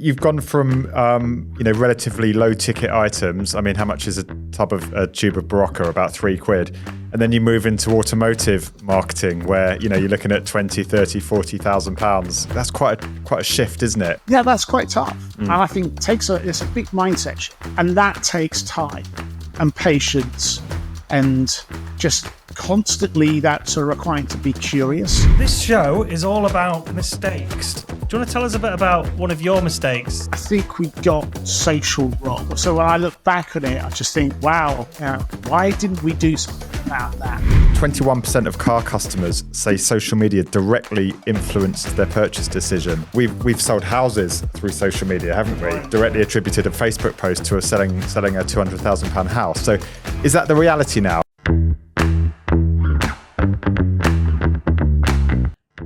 you've gone from relatively low ticket items. I mean, how much is a tube of Barocca? About £3. And then you move into automotive marketing where, you're looking at 20, 30, 40,000 pounds. That's quite a shift, isn't it? Yeah, that's quite tough. And I think it's a big mindset shift. And that takes time and patience and just constantly that's a requirement to be curious. This show is all about mistakes. Do you want to tell us a bit about one of your mistakes? I think we got social wrong. So when I look back on it, I just think, wow, why didn't we do something about that? 21% of car customers say social media directly influenced their purchase decision. We've sold houses through social media, haven't we? Right. Directly attributed a Facebook post to selling a £200,000 house. So is that the reality now?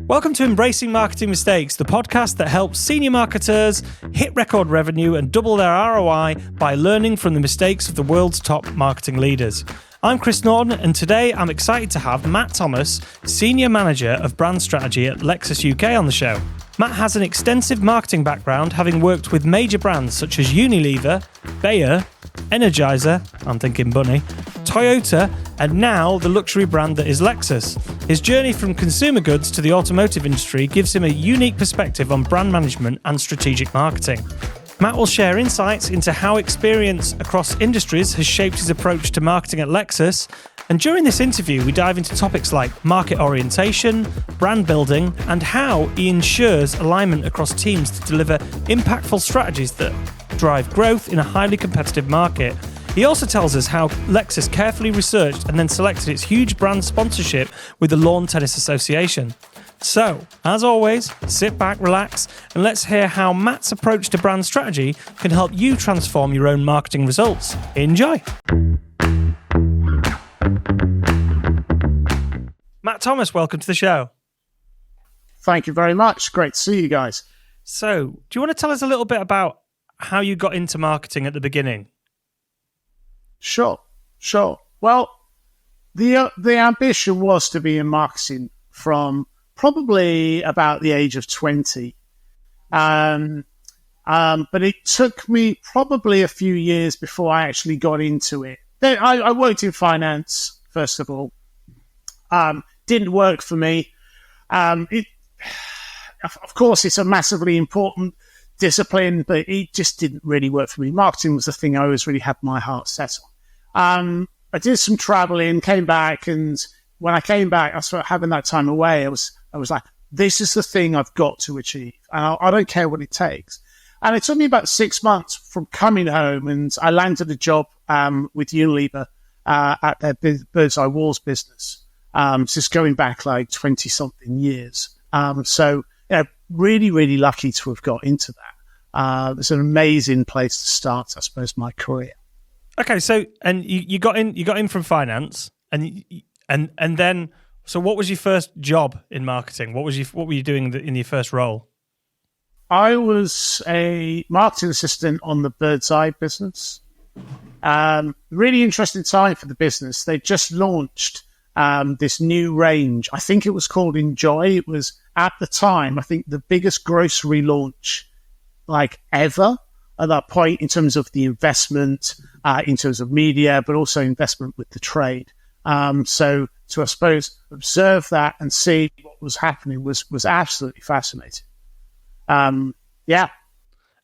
Welcome to Embracing Marketing Mistakes, the podcast that helps senior marketers hit record revenue and double their ROI by learning from the mistakes of the world's top marketing leaders. I'm Chris Norton, and today I'm excited to have Matt Thomas, Senior Manager of Brand Strategy at Lexus UK on the show. Matt has an extensive marketing background, having worked with major brands such as Unilever, Bayer, Energizer, I'm thinking Bunny, Toyota, and now the luxury brand that is Lexus. His journey from consumer goods to the automotive industry gives him a unique perspective on brand management and strategic marketing. Matt will share insights into how experience across industries has shaped his approach to marketing at Lexus. And during this interview, we dive into topics like market orientation, brand building, and how he ensures alignment across teams to deliver impactful strategies that drive growth in a highly competitive market. He also tells us how Lexus carefully researched and then selected its huge brand sponsorship with the Lawn Tennis Association. So, as always, sit back, relax, and let's hear how Matt's approach to brand strategy can help you transform your own marketing results. Enjoy! Matt Thomas, welcome to the show. Thank you very much. Great to see you guys. So, do you want to tell us a little bit about how you got into marketing at the beginning? Sure. Well, the ambition was to be in marketing from probably about the age of 20. But it took me probably a few years before I actually got into it. I worked in finance, first of all. Didn't work for me. Of course, it's a massively important discipline, but it just didn't really work for me. Marketing was the thing I always really had my heart set on. I did some traveling, came back, and when I came back, I started having that time away. I was like, this is the thing I've got to achieve, and I don't care what it takes. And it took me about 6 months from coming home, and I landed a job with Unilever at their Birds Eye Walls business. Just going back like 20-something years. So, really, really lucky to have got into that. It's an amazing place to start, I suppose, my career. Okay, so and you got in from finance, and then so what was your first job in marketing? What were you doing in your first role? I was a marketing assistant on the Birds Eye business. Really interesting time for the business. They just launched this new range. I think it was called Enjoy. It was, at the time, I think the biggest grocery launch like ever at that point in terms of the investment, in terms of media, but also investment with the trade. So to, I suppose, observe that and see what was happening was absolutely fascinating. Yeah.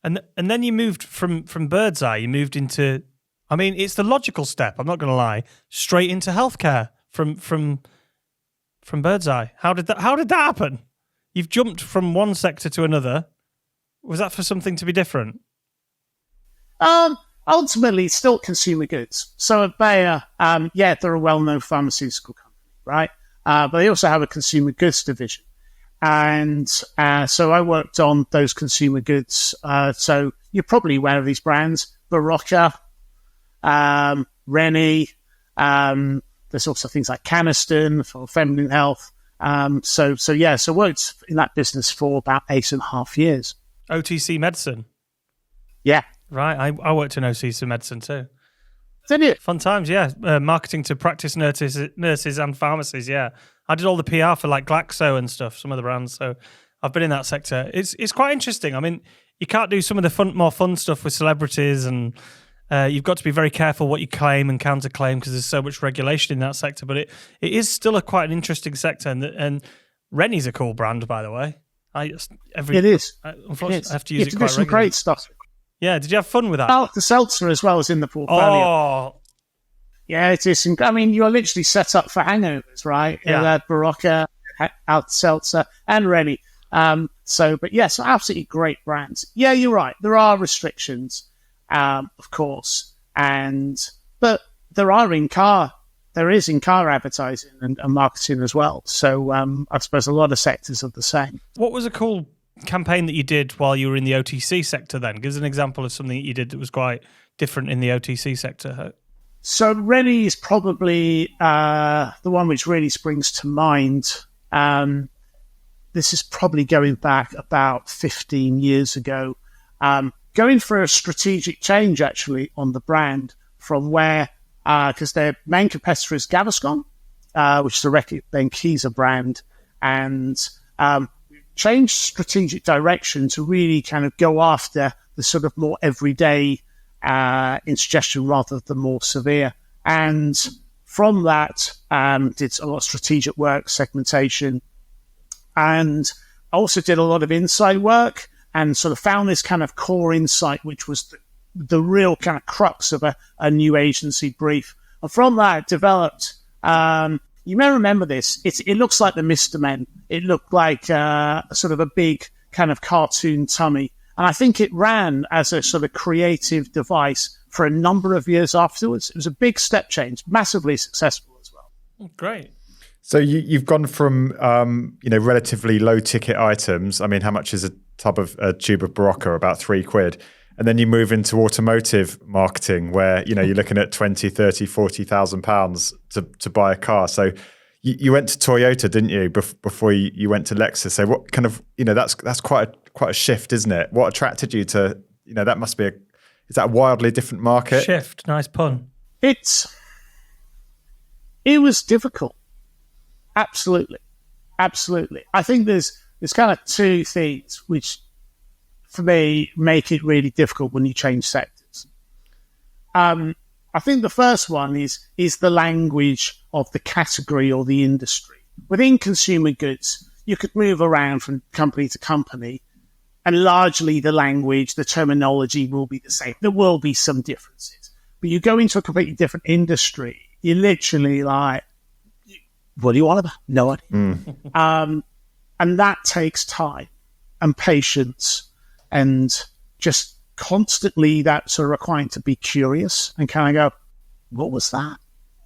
And then you moved from Birds Eye, you moved into, I mean, it's the logical step, I'm not going to lie, straight into healthcare from Birds Eye. How did that happen? You've jumped from one sector to another. Was that for something to be different? Ultimately, it's still consumer goods. So at Bayer, they're a well-known pharmaceutical company, right? But they also have a consumer goods division. And so I worked on those consumer goods. So you're probably aware of these brands: Barocca, Rennie. There's also things like Caniston for feminine health. So worked in that business for about 8.5 years. OTC medicine. Yeah. Right. I worked in OTC medicine too. Did you? Fun times, yeah. Marketing to practice nurses and pharmacies, yeah. I did all the PR for like Glaxo and stuff, some of the brands. So I've been in that sector. It's quite interesting. I mean, you can't do some of the more fun stuff with celebrities, and you've got to be very careful what you claim and counterclaim because there's so much regulation in that sector. But it is still quite an interesting sector, and Rennie's a cool brand, by the way. It is. Unfortunately, I have to use it do quite some regularly. great stuff. Yeah, did you have fun with that? Oh, the seltzer as well is in the portfolio. Oh, Yeah, it is. I mean, you're literally set up for hangovers, right? Yeah. Barocca, Seltzer, and Rennie. But yes, absolutely great brands. Yeah, you're right. There are restrictions, of course, but there is in car advertising and marketing as well. So I suppose a lot of sectors are the same. what was a cool campaign that you did while you were in the OTC sector then? Give us an example of something that you did that was quite different in the OTC sector. So Rennie is probably the one which really springs to mind. This is probably going back about 15 years ago. Going for a strategic change, actually, on the brand from where, because their main competitor is Gaviscon, which is a Reckitt Benckiser brand, and changed strategic direction to really kind of go after the sort of more everyday indigestion rather than more severe. And from that, did a lot of strategic work, segmentation, and also did a lot of insight work and sort of found this kind of core insight, which was the real kind of crux of a new agency brief. And from that, developed, you may remember this, it looks like the Mr. Men. It looked like sort of a big kind of cartoon tummy. And I think it ran as a sort of creative device for a number of years afterwards. It was a big step change, massively successful as well. Oh, great. So you've gone from relatively low ticket items. I mean, how much is a tube of Barocca? About £3. And then you move into automotive marketing where, you're looking at 20, 30, 40,000 pounds to buy a car. So you went to Toyota, didn't you, before you went to Lexus? So what kind of, that's quite a shift, isn't it? What attracted you to, that must be is that a wildly different market? Shift, nice pun. It was difficult. Absolutely. I think there's kind of two things which, for me, make it really difficult when you change sectors. I think the first one is the language of the category or the industry. Within consumer goods, you could move around from company to company, and largely the language, the terminology will be the same. There will be some differences. But you go into a completely different industry, you're literally like, what do you want about? No idea. And that takes time and patience and just constantly that sort of requiring to be curious and kind of go, what was that?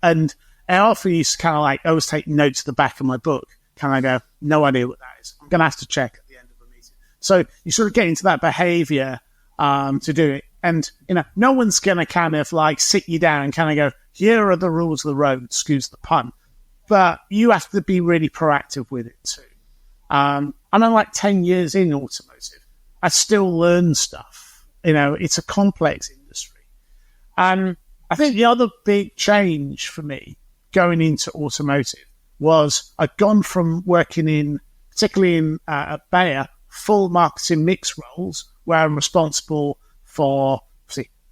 And I often used to kind of like always take notes at the back of my book. Kind of go, no idea what that is. I'm going to have to check at the end of the meeting. So you sort of get into that behavior to do it. And, no one's going to kind of like sit you down and kind of go, here are the rules of the road, excuse the pun. But you have to be really proactive with it too. And I'm like 10 years in automotive. I still learn stuff. It's a complex industry. And I think the other big change for me going into automotive was I'd gone from working particularly at Bayer, full marketing mix roles where I'm responsible for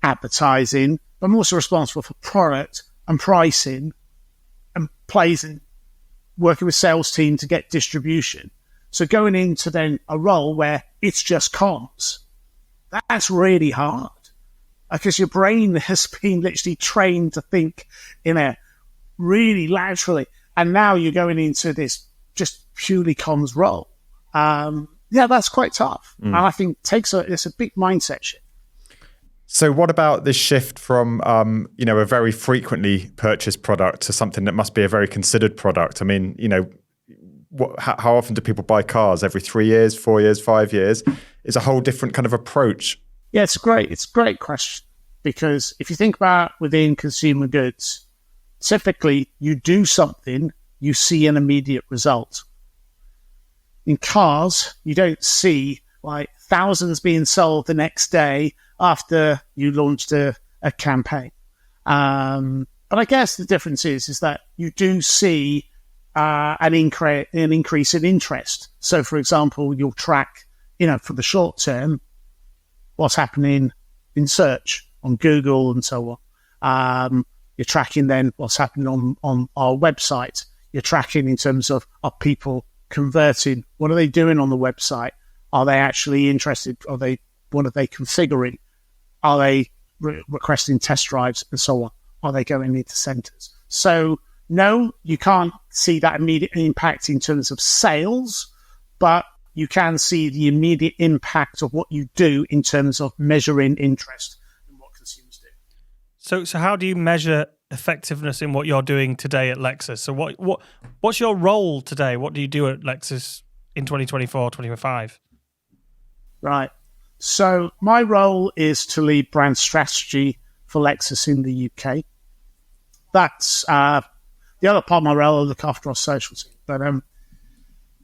advertising, but I'm also responsible for product and pricing and working with sales team to get distribution. So going into then a role where it's just comms, that's really hard because your brain has been literally trained to think really laterally. And now you're going into this just purely comms role. That's quite tough. And I think it's a big mindset shift. So what about this shift from, a very frequently purchased product to something that must be a very considered product? I mean, how often do people buy cars? Every 3 years, 4 years, 5 years? It's a whole different kind of approach. Yeah, it's great. It's a great question because if you think about within consumer goods, typically you do something, you see an immediate result. In cars, you don't see like thousands being sold the next day after you launched a campaign. But I guess the difference is that you do see an increase in interest. So, for example, you'll track, for the short term, what's happening in search on Google and so on. You're tracking then what's happening on our website. You're tracking in terms of are people converting? What are they doing on the website? Are they actually interested? What are they configuring? Are they requesting test drives and so on? Are they going into centers? So no, you can't see that immediate impact in terms of sales, but you can see the immediate impact of what you do in terms of measuring interest in what consumers do. So how do you measure effectiveness in what you're doing today at Lexus? So what's your role today? What do you do at Lexus in 2024, 2025? Right. So my role is to lead brand strategy for Lexus in the UK. That's the other part of my role. I look after our social team. But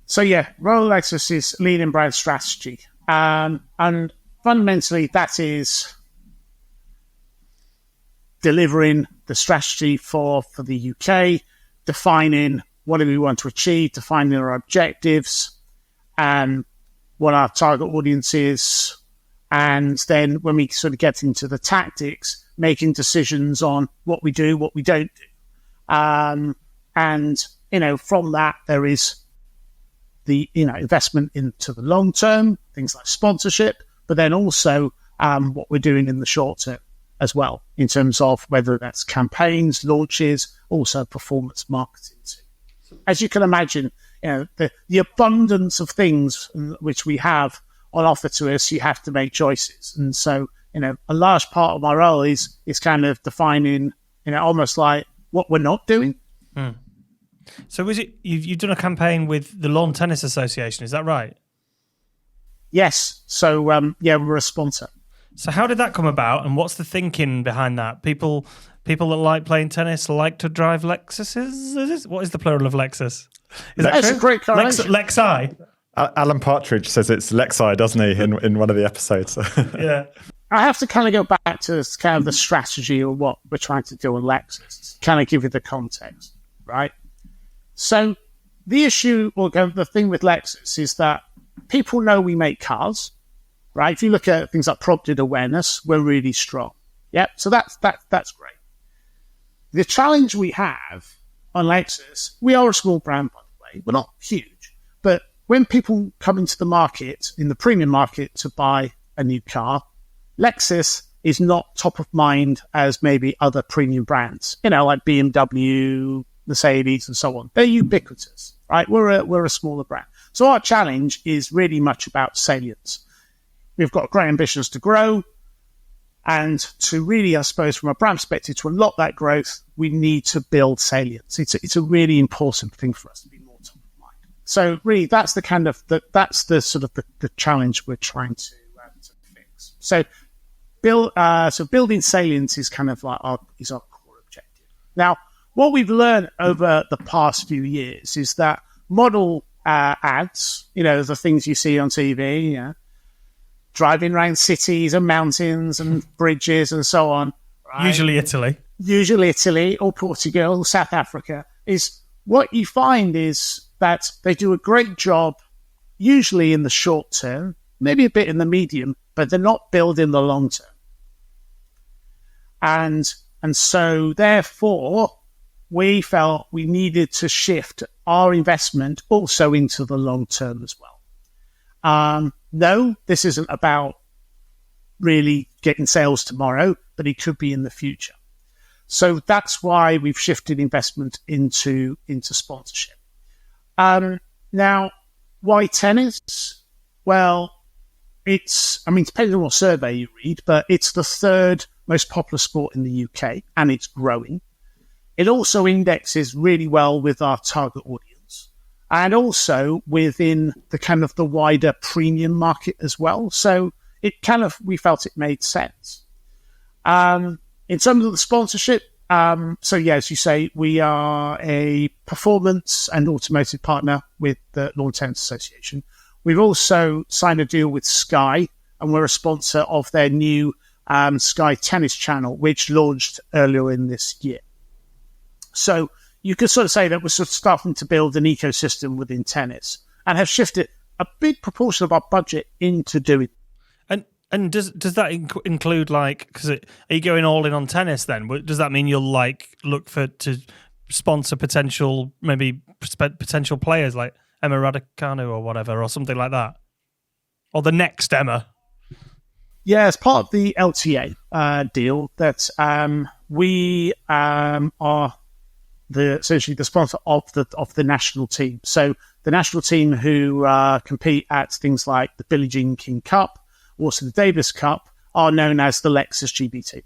so yeah, role of Lexus is leading brand strategy, and fundamentally that is delivering the strategy for the UK, defining what do we want to achieve, defining our objectives, and what our target audience is. And then when we sort of get into the tactics, making decisions on what we do, what we don't do. And, from that, there is the, investment into the long term, things like sponsorship, but then also what we're doing in the short term as well, in terms of whether that's campaigns, launches, also performance marketing too. As you can imagine, the abundance of things which we have on offer to us, you have to make choices. And so, a large part of my role is kind of defining, almost like what we're not doing. Mm. So is it, you've done a campaign with the Lawn Tennis Association, is that right? Yes. So, we're a sponsor. So how did that come about, and what's the thinking behind that? People that like playing tennis like to drive Lexuses? What is the plural of Lexus? Is that That's true? a great correlation. Lexi? Alan Partridge says it's Lexi, doesn't he, in one of the episodes? Yeah. I have to kind of go back to kind of the strategy of what we're trying to do in Lexus, kind of give you the context, right? So the issue, or the thing with Lexus is that people know we make cars, right? If you look at things like prompted awareness, we're really strong. Yep. So that's great. The challenge we have on Lexus, we are a small brand, by the way. We're not huge, but when people come into the market, in the premium market, to buy a new car, Lexus is not top of mind as maybe other premium brands, like BMW, Mercedes, and so on. They're ubiquitous, right? We're a smaller brand. So our challenge is really much about salience. We've got great ambitions to grow, and to really, I suppose, from a brand perspective, to unlock that growth, we need to build salience. It's a really important thing for us to be more top of mind. So really, that's the kind of that's the sort of the challenge we're trying to fix. So building salience is kind of like our core objective. Now, what we've learned over the past few years is that model ads, the things you see on TV, driving around cities and mountains and bridges and so on. Right? Usually Italy or Portugal or South Africa, is what you find is that they do a great job, usually in the short term, maybe a bit in the medium, but they're not building the long term. And so therefore, we felt we needed to shift our investment also into the long term as well. No, this isn't about really getting sales tomorrow, but it could be in the future. So that's why we've shifted investment into sponsorship. Now, why tennis? Well, depending on what survey you read, but it's the third most popular sport in the UK, and it's growing. It also indexes really well with our target audience, and also within the kind of the wider premium market as well. So we felt it made sense. In terms of the sponsorship, as you say, we are a performance and automotive partner with the Lawn Tennis Association. We've also signed a deal with Sky, and we're a sponsor of their new Sky Tennis channel, which launched earlier in this year. So you could sort of say that we're sort of starting to build an ecosystem within tennis and have shifted a big proportion of our budget into doing. And does that include are you going all in on tennis then? Does that mean you'll look to sponsor potential players like Emma Raducanu or whatever or something like that, or the next Emma? Yeah, as part of the LTA deal, that we are essentially the sponsor of the national team. So the national team who compete at things like the Billie Jean King Cup, also the Davis Cup, are known as the Lexus GB.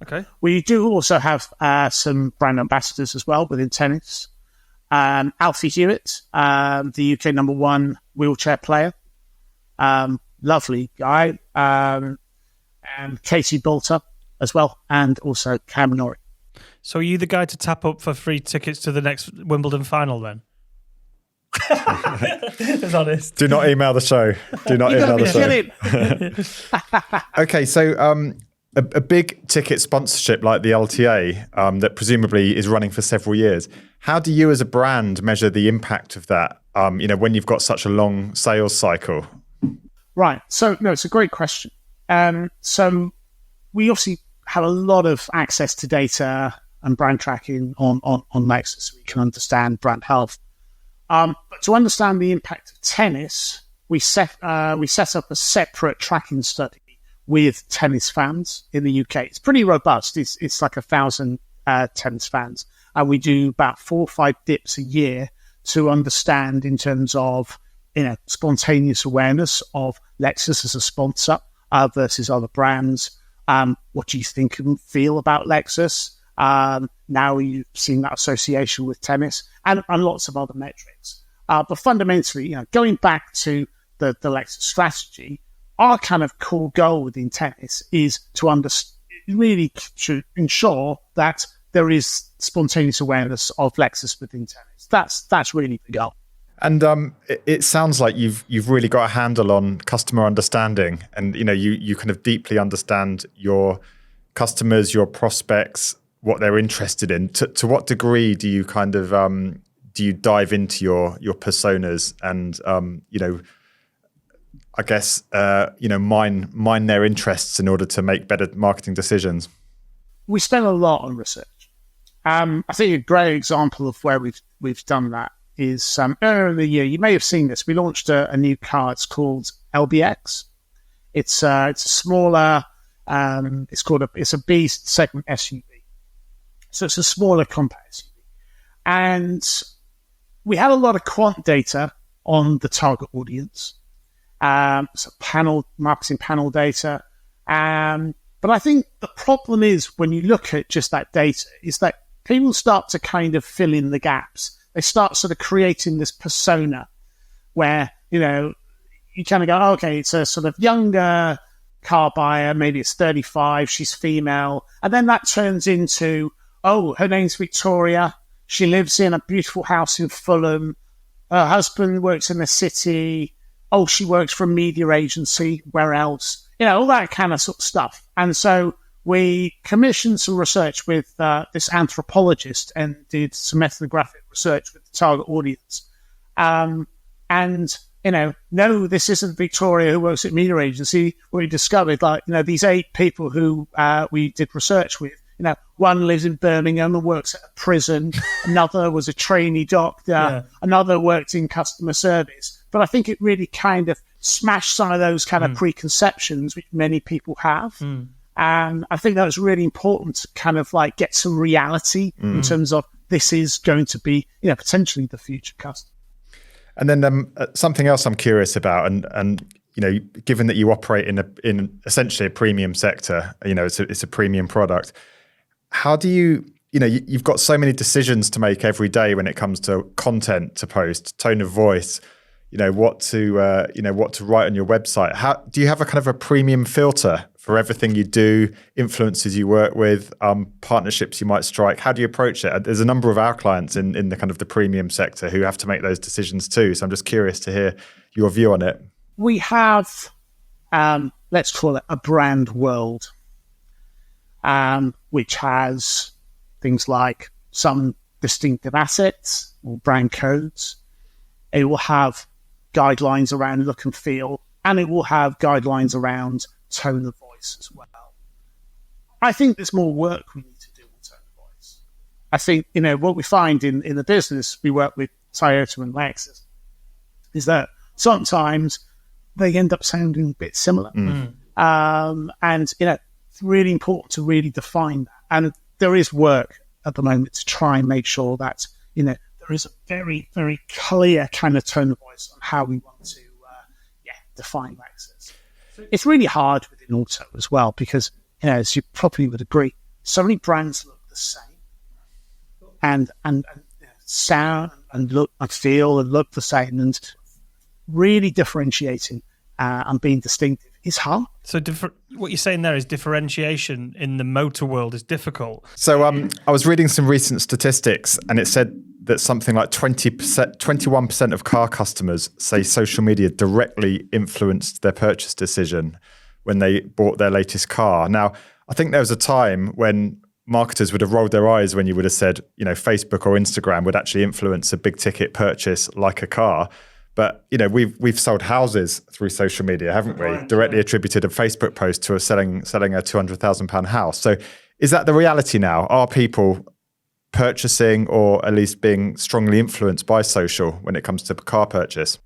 Okay. We do also have some brand ambassadors as well within tennis. Alfie Hewitt, the UK #1 wheelchair player, lovely guy, and Katie Bolter as well, and also Cam Norrie. So are you the guy to tap up for free tickets to the next Wimbledon final then? It's honest. Do not email the show. Do not email the show. Okay, so a big ticket sponsorship like the LTA that presumably is running for several years. How do you as a brand measure the impact of that, when you've got such a long sales cycle? Right. So, no, it's a great question. So we obviously have a lot of access to data and brand tracking on Lexus, so we can understand brand health. But to understand the impact of tennis, we set up a separate tracking study with tennis fans in the UK. It's pretty robust. It's like 1,000 tennis fans, and we do about 4 or 5 dips a year to understand in terms of spontaneous awareness of Lexus as a sponsor versus other brands. What do you think and feel about Lexus? Now you've seen that association with tennis and lots of other metrics. But fundamentally, going back to the Lexus strategy, our kind of core goal within tennis is to ensure that there is spontaneous awareness of Lexus within tennis. That's really the goal. And it sounds like you've really got a handle on customer understanding, and you kind of deeply understand your customers, your prospects, what they're interested in. To what degree do you kind of do you dive into your personas and I guess mine their interests in order to make better marketing decisions? We spend a lot on research. I think a great example of where we've done that is earlier in the year. You may have seen this. We launched a new car. It's called LBX. It's a smaller. It's a B segment SUV. So it's a smaller compact SUV, and we had a lot of quant data on the target audience. So marketing panel data. But I think the problem is when you look at just that data is that people start to kind of fill in the gaps. They start sort of creating this persona where, you kind of go, oh, okay, it's a sort of younger car buyer, maybe it's 35, she's female. And then that turns into, oh, her name's Victoria. She lives in a beautiful house in Fulham. Her husband works in the city. Oh, she works for a media agency. Where else? All that kind of sort of stuff. And so we commissioned some research with this anthropologist and did some ethnographic research with the target audience. No, this isn't Victoria who works at a media agency. We discovered these 8 people who we did research with. One lives in Birmingham and works at a prison. Another was a trainee doctor. Yeah. Another worked in customer service. But I think it really kind of smashed some of those kind of preconceptions which many people have. And I think that was really important to kind of get some reality in terms of this is going to be, potentially the future customer. And then something else I'm curious about, and given that you operate in essentially a premium sector, it's a premium product. How do you've got so many decisions to make every day when it comes to content to post, tone of voice, what to write on your website. How do you have a kind of a premium filter for everything you do, influencers you work with, partnerships you might strike? How do you approach it? There's a number of our clients in the kind of the premium sector who have to make those decisions too. So I'm just curious to hear your view on it. We have, let's call it a brand world, which has things like some distinctive assets or brand codes. It will have guidelines around look and feel, and it will have guidelines around tone of voice as well. I think there's more work we need to do on tone of voice. I think, what we find in the business, we work with Toyota and Lexus, is that sometimes they end up sounding a bit similar. And, it's really important to really define that. And there is work at the moment to try and make sure that, there is a very, very clear kind of tone of voice on how we want to define Lexus. It's really hard within auto as well because, as you probably would agree, so many brands look the same and sound and look and feel and look the same, and really differentiating and being distinctive is hard. So what you're saying there is differentiation in the motor world is difficult. So I was reading some recent statistics, and it said that something like 21% of car customers say social media directly influenced their purchase decision when they bought their latest car. Now, I think there was a time when marketers would have rolled their eyes when you would have said, Facebook or Instagram would actually influence a big ticket purchase like a car. But, we've sold houses through social media, haven't we? Right. Directly attributed a Facebook post to selling a £200,000 house. So is that the reality now? Are people purchasing or at least being strongly influenced by social when it comes to car purchase?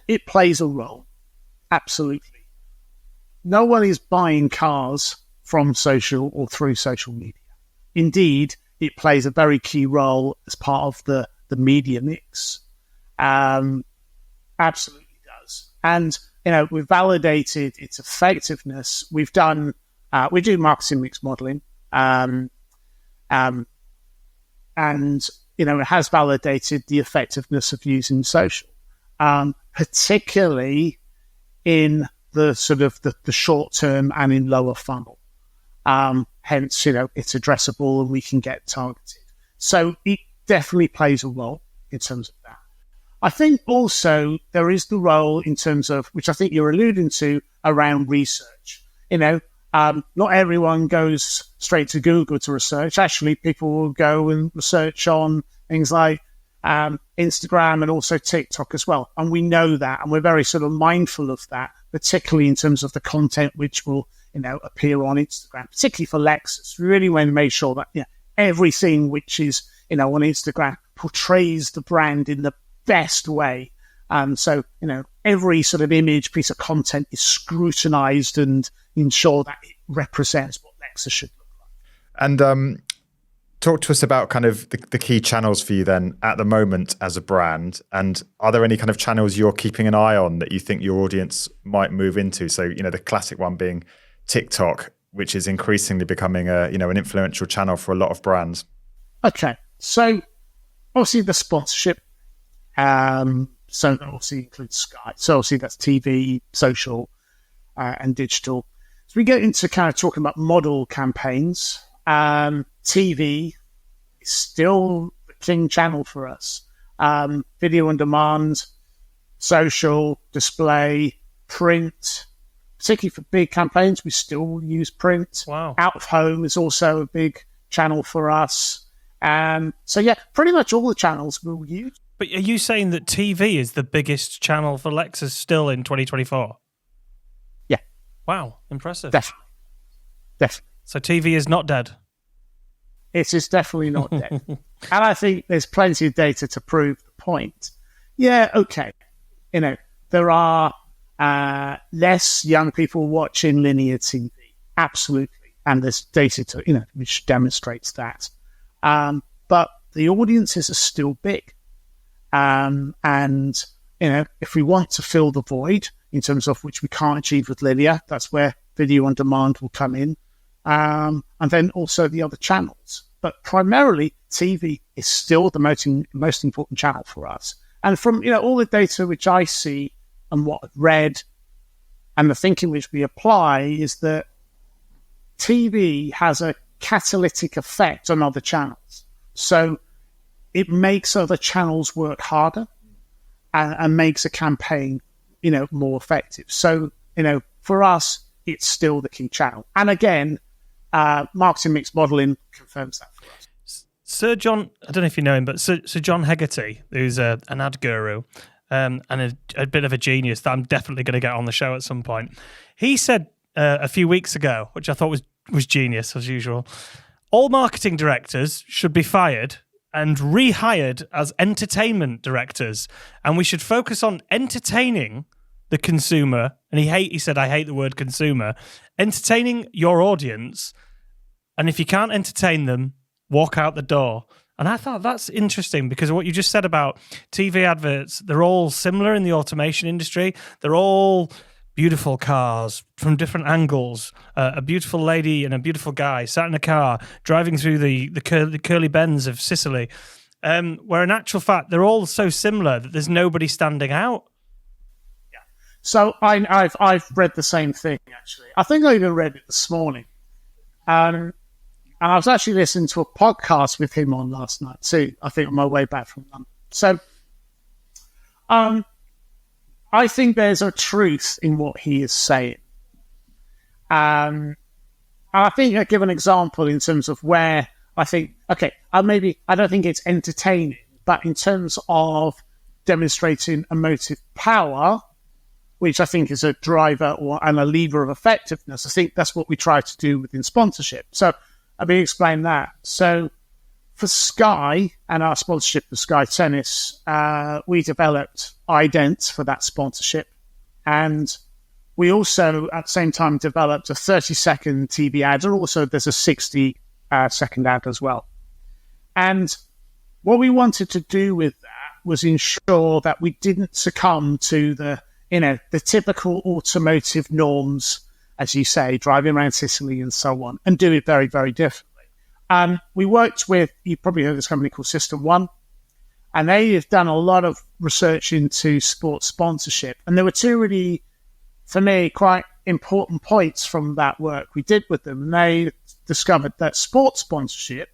It plays a role. Absolutely. No one is buying cars from social or through social media. Indeed, it plays a very key role as part of the media mix. Absolutely does. And, we've validated its effectiveness. We do marketing mix modeling. And, it has validated the effectiveness of using social, particularly in the sort of the short term and in lower funnel. Hence, it's addressable and we can get targeted. So it definitely plays a role in terms of that. I think also there is the role in terms of, which I think you're alluding to, around research. Not everyone goes straight to Google to research. Actually, people will go and research on things like Instagram and also TikTok as well. And we know that, and we're very sort of mindful of that, particularly in terms of the content which will, appear on Instagram, particularly for Lexus. We really want to make sure that everything which is, on Instagram portrays the brand in the best way. So, every sort of image, piece of content is scrutinized and ensure that it represents what Lexus should look like. And talk to us about kind of the key channels for you then at the moment as a brand. And are there any kind of channels you're keeping an eye on that you think your audience might move into? So, the classic one being TikTok, which is increasingly becoming an influential channel for a lot of brands. Okay. So obviously the sponsorship, so that obviously includes Sky. So obviously that's TV, social, and digital. So we get into kind of talking about model campaigns. TV is still the king channel for us. Video on demand, social, display, print. Particularly for big campaigns, we still use print. Wow. Out of home is also a big channel for us. So yeah, pretty much all the channels we'll use. But are you saying that TV is the biggest channel for Lexus still in 2024? Yeah. Wow, impressive. Definitely. So TV is not dead? It is definitely not dead. And I think there's plenty of data to prove the point. Yeah, okay. There are less young people watching linear TV. Absolutely. And there's data to, which demonstrates that. But the audiences are still big. And, if we want to fill the void in terms of which we can't achieve with linear, that's where video on demand will come in. And then also the other channels. But primarily, TV is still the most important channel for us. And from, all the data which I see and what I've read and the thinking which we apply is that TV has a catalytic effect on other channels. So it makes other channels work harder and makes a campaign, more effective. So, for us, it's still the key channel. And again, marketing mix modeling confirms that for us. Sir John, I don't know if you know him, but Sir John Hegarty, who's an ad guru, and a bit of a genius that I'm definitely going to get on the show at some point. He said a few weeks ago, which I thought was genius as usual, all marketing directors should be fired and rehired as entertainment directors, and we should focus on entertaining the consumer. And he said, I hate the word consumer, entertaining your audience. And if you can't entertain them, walk out the door. And I thought that's interesting because what you just said about TV adverts, they're all similar in the automation industry. They're all beautiful cars from different angles, a beautiful lady and a beautiful guy sat in a car driving through the curly bends of Sicily, where in actual fact, they're all so similar that there's nobody standing out. Yeah. So I've read the same thing, actually. I think I even read it this morning. And I was actually listening to a podcast with him on last night too, I think on my way back from London. So I think there's a truth in what he is saying. And I think I give an example in terms of where I think, okay, I don't think it's entertaining, but in terms of demonstrating emotive power, which I think is a driver and a lever of effectiveness, I think that's what we try to do within sponsorship. So let me explain that. So for Sky and our sponsorship of Sky Tennis, we developed ident for that sponsorship. And we also, at the same time, developed a 30-second TV ad. And also there's a 60-second ad as well. And what we wanted to do with that was ensure that we didn't succumb to the typical automotive norms, as you say, driving around Sicily and so on, and do it very, very differently. We worked with, you probably heard of this company called System One, and they have done a lot of research into sports sponsorship. And there were two really, for me, quite important points from that work we did with them. And they discovered that sports sponsorship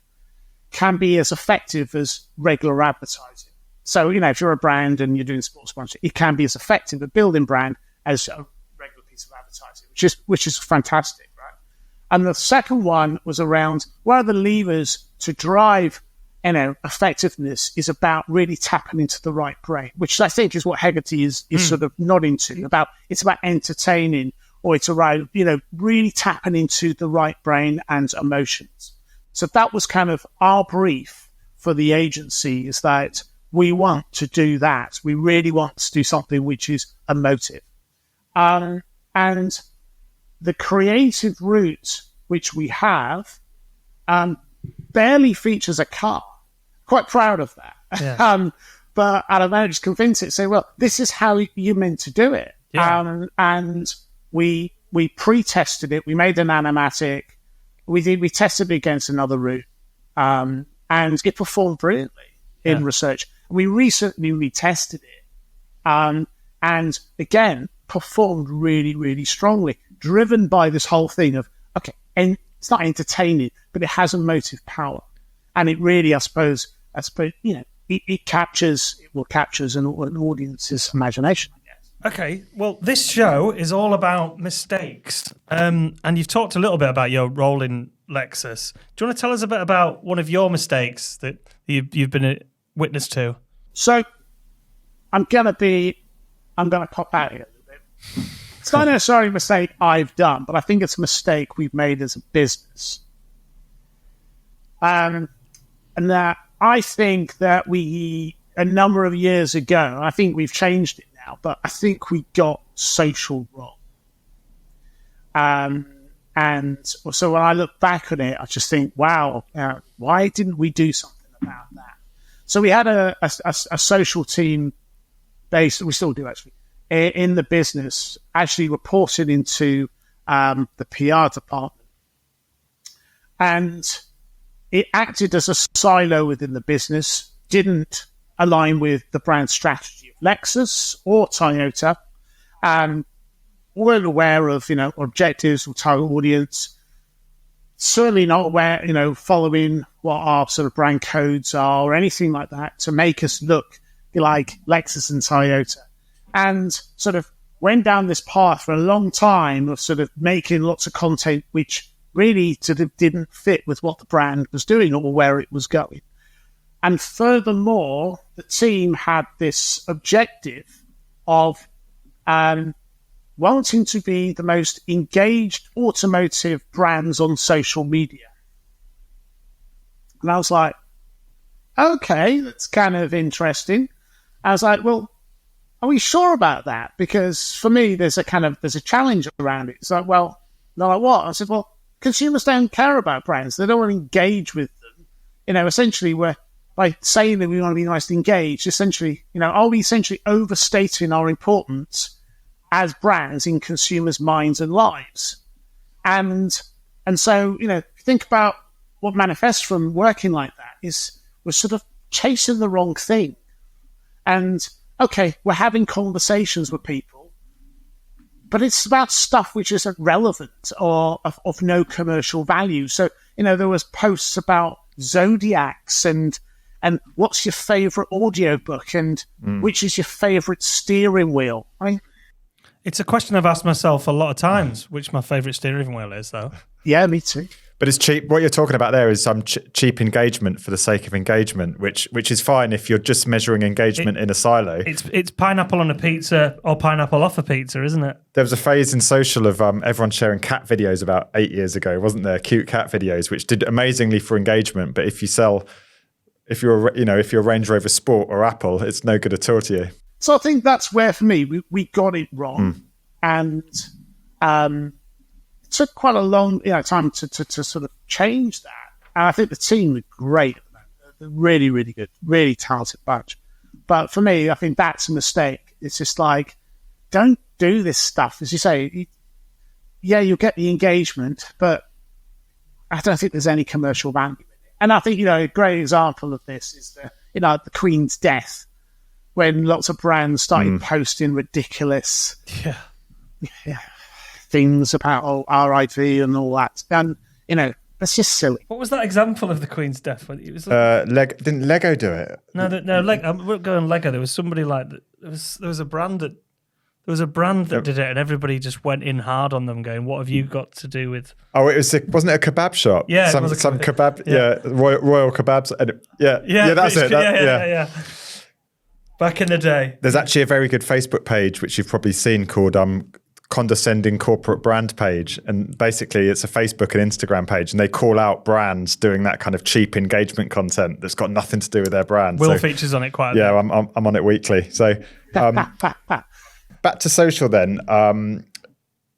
can be as effective as regular advertising. So, if you're a brand and you're doing sports sponsorship, it can be as effective at building brand as a regular piece of advertising, which is fantastic, right? And the second one was around what are the levers to drive, effectiveness is about really tapping into the right brain, which I think is what Hegarty is sort of nodding to. It's about entertaining, or it's around, really tapping into the right brain and emotions. So that was kind of our brief for the agency, is that we want to do that. We really want to do something which is emotive. And the creative route which we have barely features a car. Quite proud of that. Yeah. But I managed to convince it to say, well, this is how you're meant to do it. Yeah. And we pre-tested it. We made an animatic. We tested it against another route. And it performed brilliantly in research. We recently retested it. And again, performed really, really strongly, driven by this whole thing of, okay, and it's not entertaining, but it has emotive power. And it really, I suppose, it captures an audience's imagination, I guess. Okay, well, this show is all about mistakes. And you've talked a little bit about your role in Lexus. Do you want to tell us a bit about one of your mistakes that you've been a witness to? So I'm going to pop out here a little bit. It's not necessarily a mistake I've done, but I think it's a mistake we've made as a business. And that I think that a number of years ago, I think we've changed it now, but I think we got social wrong. And so when I look back on it, I just think, wow, why didn't we do something about that? So we had a social team based, we still do actually, in the business, actually reported into the PR department. And it acted as a silo within the business, didn't align with the brand strategy of Lexus or Toyota, and weren't aware of, objectives or target audience, certainly not aware, following what our sort of brand codes are or anything like that to make us look like Lexus and Toyota. And sort of went down this path for a long time of sort of making lots of content which really sort of didn't fit with what the brand was doing or where it was going. And furthermore, the team had this objective of wanting to be the most engaged automotive brands on social media. And I was like, okay, that's kind of interesting. I was like, well, are we sure about that? Because for me, there's a challenge around it. It's like, well, they're like, what? I said, well, consumers don't care about brands. They don't want to engage with them. Essentially, we're by saying that we want to be most engaged, essentially, are we essentially overstating our importance as brands in consumers' minds and lives? And so, if you think about what manifests from working like that is we're sort of chasing the wrong thing. And, okay, we're having conversations with people, but it's about stuff which isn't relevant or of no commercial value. So, there was posts about Zodiacs and what's your favourite audiobook and which is your favourite steering wheel. I mean, it's a question I've asked myself a lot of times, which my favourite steering wheel is, though. Yeah, me too. But it's cheap. What you're talking about there is some cheap engagement for the sake of engagement, which is fine if you're just measuring engagement in a silo. It's pineapple on a pizza or pineapple off a pizza, isn't it? There was a phase in social of everyone sharing cat videos about 8 years ago, wasn't there? Cute cat videos, which did amazingly for engagement. But if you're Range Rover Sport or Apple, it's no good at all to you. So I think that's where, for me, we got it wrong. And it took quite a long time to sort of change that. And I think the team were great at that. They're really, really good, really talented bunch. But for me, I think that's a mistake. It's just like, don't do this stuff. As you say, you'll get the engagement, but I don't think there's any commercial value in it. And I think, a great example of this is the Queen's death, when lots of brands started posting ridiculous things about RIV and all that. And, that's just silly. What was that example of the Queen's death? It was didn't Lego do it? No. I won't go on Lego. There was somebody there was a brand that did it, and everybody just went in hard on them, going, "What have you got to do with?" Oh, wasn't it a kebab shop? Yeah, some kebab. Yeah, Royal Kebabs. And that's it. Yeah. Back in the day, there's actually a very good Facebook page which you've probably seen called Condescending Corporate Brand Page, and basically it's a Facebook and Instagram page, and they call out brands doing that kind of cheap engagement content that's got nothing to do with their brand. Will features on it quite a bit. Yeah, I'm on it weekly. So back to social then.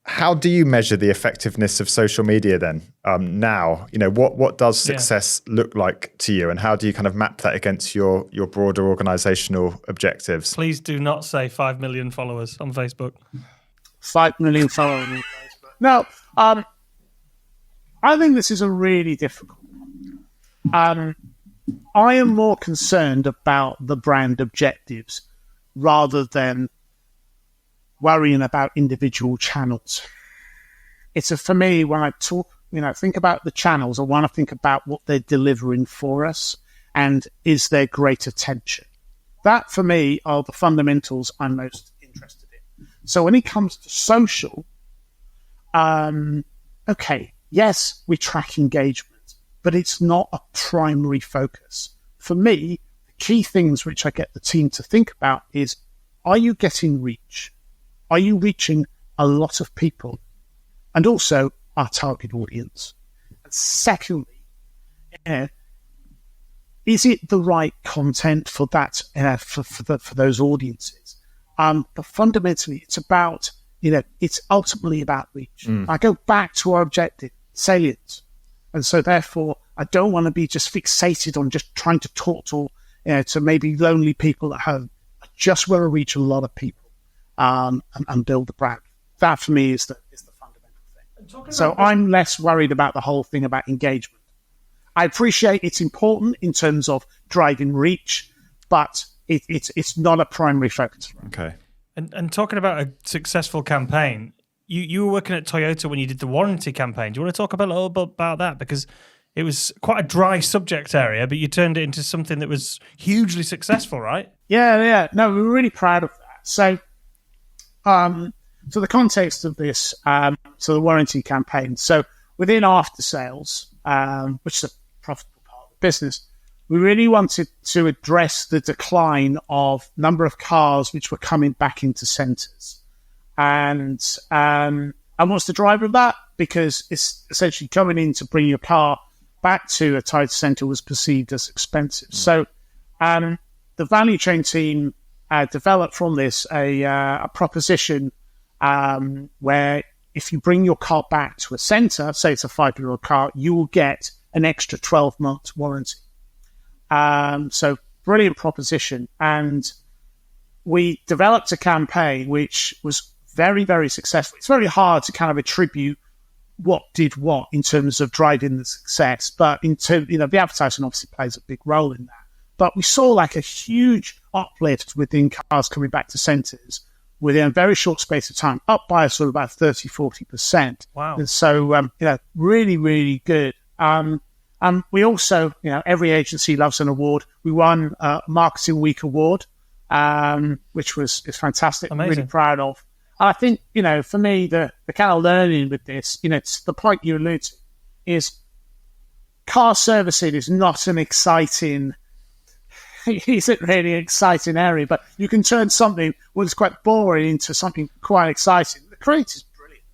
How do you measure the effectiveness of social media then? Now, what does success look like to you, and how do you kind of map that against your broader organizational objectives? Please do not say 5 million followers on Facebook. 5 million followers on Facebook. No, I think this is a really difficult one. I am more concerned about the brand objectives rather than worrying about individual channels. For me, when I think about the channels, I want to think about what they're delivering for us and is there great attention. That, for me, are the fundamentals I'm most interested in. So when it comes to social, okay, yes, we track engagement, but it's not a primary focus. For me, the key things which I get the team to think about is, are you getting reach? Are you reaching a lot of people? And also our target audience. And secondly, is it the right content for that, for those audiences? But fundamentally, it's about, it's ultimately about reach. I go back to our objective, salience. And so therefore, I don't want to be just fixated on just trying to talk to maybe lonely people at home. I just want to reach a lot of people. And build the brand. That for me is the fundamental thing. So I'm less worried about the whole thing about engagement. I appreciate it's important in terms of driving reach, but it's not a primary focus. Okay. And talking about a successful campaign, you were working at Toyota when you did the warranty campaign. Do you want to talk a little bit about that? Because it was quite a dry subject area, but you turned it into something that was hugely successful, right? Yeah. No, we were really proud of that. So the context of this, so the warranty campaign. So within after sales, which is a profitable part of the business, we really wanted to address the decline of number of cars which were coming back into centres. And what's the driver of that? Because it's essentially coming in to bring your car back to a tighter centre was perceived as expensive. So the value chain team developed from this a proposition where if you bring your car back to a centre, say it's a 5-year-old car, you will get an extra 12 months warranty. So brilliant proposition. And we developed a campaign which was very, very successful. It's very hard to kind of attribute what did what in terms of driving the success, but in terms, the advertising obviously plays a big role in that. But we saw like a huge uplift within cars coming back to centres within a very short space of time, up by sort of about 30-40%. Wow. And so, really, really good. We also, every agency loves an award. We won a Marketing Week award, which is fantastic. Amazing. I'm really proud of. And I think, for me, the kind of learning with this, it's the point you allude to, is car servicing is not an exciting, isn't really an exciting area, but you can turn something was quite boring into something quite exciting. The creative is brilliant.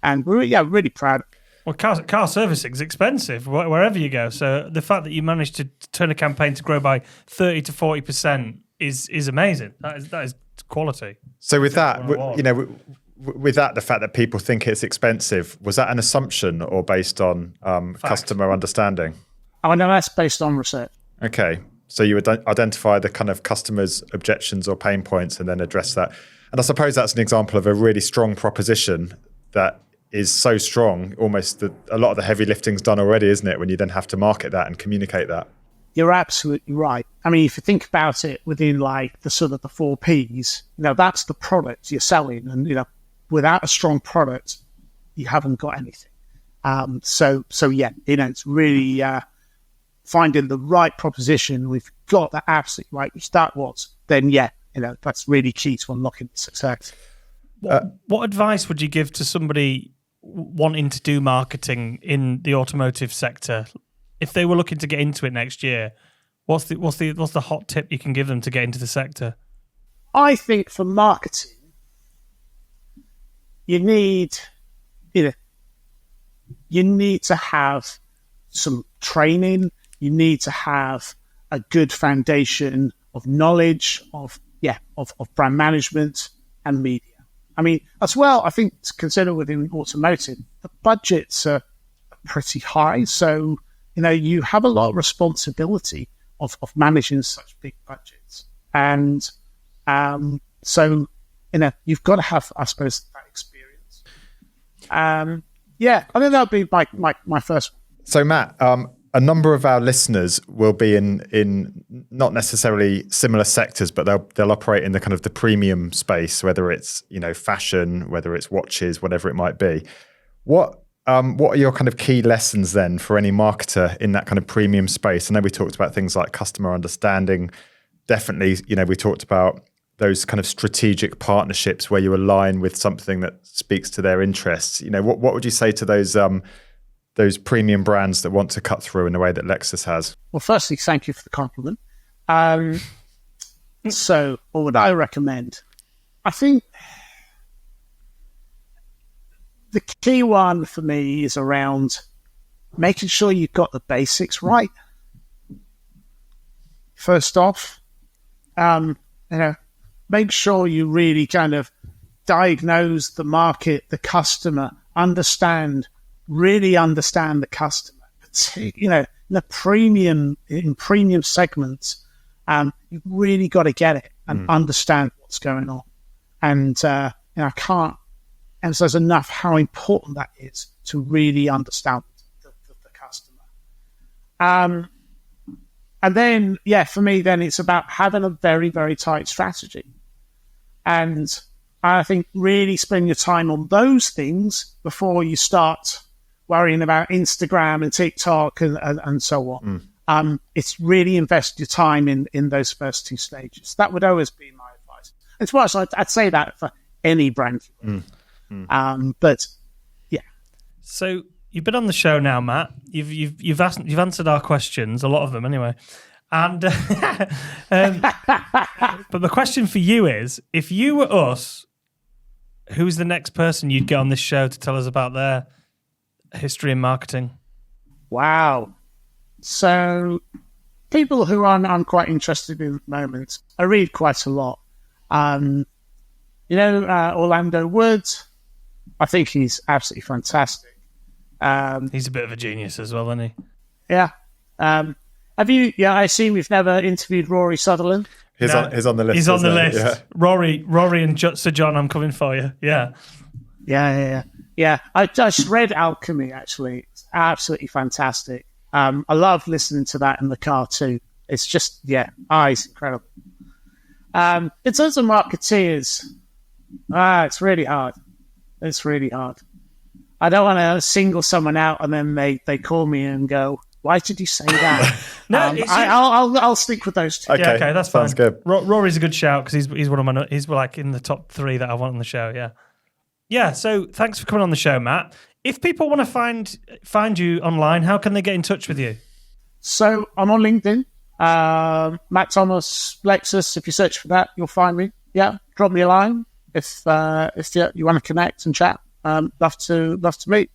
And we're really proud. Well, car servicing is expensive wherever you go. So the fact that you managed to turn a campaign to grow by 30 to 40% is amazing. That is quality. So with that, with that, the fact that people think it's expensive, was that an assumption or based on customer understanding? Oh, no, that's based on research. Okay. So you would identify the kind of customers' objections or pain points and then address that. And I suppose that's an example of a really strong proposition that is so strong, almost a lot of the heavy lifting's done already, isn't it, when you then have to market that and communicate that? You're absolutely right. I mean, if you think about it within like the sort of the 4 Ps, that's the product you're selling. And, without a strong product, you haven't got anything. So yeah, it's really finding the right proposition. We've got that absolutely right, which that was, then yeah, that's really key to unlocking success. What advice would you give to somebody wanting to do marketing in the automotive sector? If they were looking to get into it next year, what's the hot tip you can give them to get into the sector? I think for marketing, you need to have some training. You need to have a good foundation of knowledge of brand management and media. I mean, as well, I think to consider within automotive, the budgets are pretty high. So, you have a lot of responsibility of managing such big budgets. And so, you've got to have, I suppose, that experience. I think that would be my first one. So, Matt, a number of our listeners will be in not necessarily similar sectors, but they'll operate in the kind of the premium space, whether it's fashion, whether it's watches, whatever it might be. What are your kind of key lessons then for any marketer in that kind of premium space? I know we talked about things like customer understanding. Definitely, we talked about those kind of strategic partnerships where you align with something that speaks to their interests. What would you say to those premium brands that want to cut through in the way that Lexus has? Well, firstly, thank you for the compliment. So what would I recommend? I think the key one for me is around making sure you've got the basics right. First off, make sure you really kind of diagnose the market, the customer, really understand the customer. In premium segments, you've really got to get it and understand what's going on. And I can't emphasize enough how important that is to really understand the customer. And then, for me, then it's about having a very, very tight strategy. And I think really spend your time on those things before you start worrying about Instagram and TikTok and so on. It's really invest your time in those first 2 stages. That would always be my advice. As well as I'd say that for any brand. But yeah. So you've been on the show now, Matt. You've answered our questions, a lot of them anyway. And but the question for you is, if you were us, who's the next person you'd get on this show to tell us about their history in marketing? Wow. So people who I'm quite interested in at the moment, I read quite a lot. Orlando Woods, I think he's absolutely fantastic. He's a bit of a genius as well, isn't he? Yeah. Have you? Yeah, I see. We've never interviewed Rory Sutherland. He's on the list. He's on the list. Yeah. Rory and Sir John, I'm coming for you. Yeah. Yeah. I just read Alchemy. Actually, it's absolutely fantastic. I love listening to that in the car too. It's just it's incredible. In terms of marketeers, it's really hard. It's really hard. I don't want to single someone out and then they call me and go, "Why did you say that?" No, I'll stick with those two. Okay, that's fine. Sounds good. Rory's a good shout because he's one of my he's like in the top 3 that I want on the show. Yeah. So thanks for coming on the show, Matt. If people want to find you online, how can they get in touch with you? So I'm on LinkedIn, Matt Thomas Lexus. If you search for that, you'll find me. Yeah, drop me a line if you want to connect and chat. Love to meet.